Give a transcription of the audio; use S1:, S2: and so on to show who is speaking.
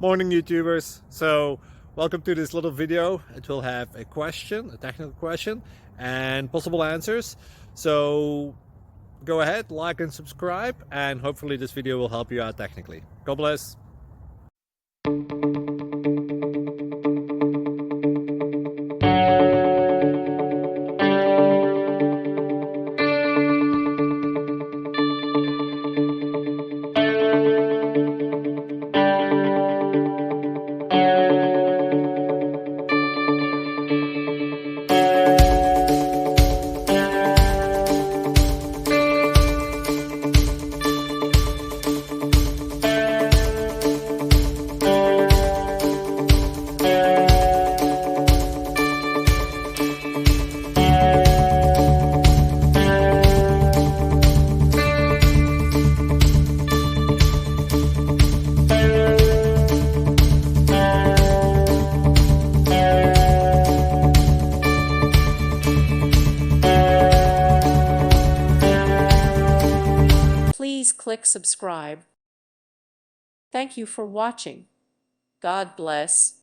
S1: Morning YouTubers. So welcome to this little video. It will have a question, a technical question, and possible answers. So go ahead, like and subscribe, and hopefully this video will help you out technically. God bless.
S2: Please click subscribe. Thank you for watching. God bless.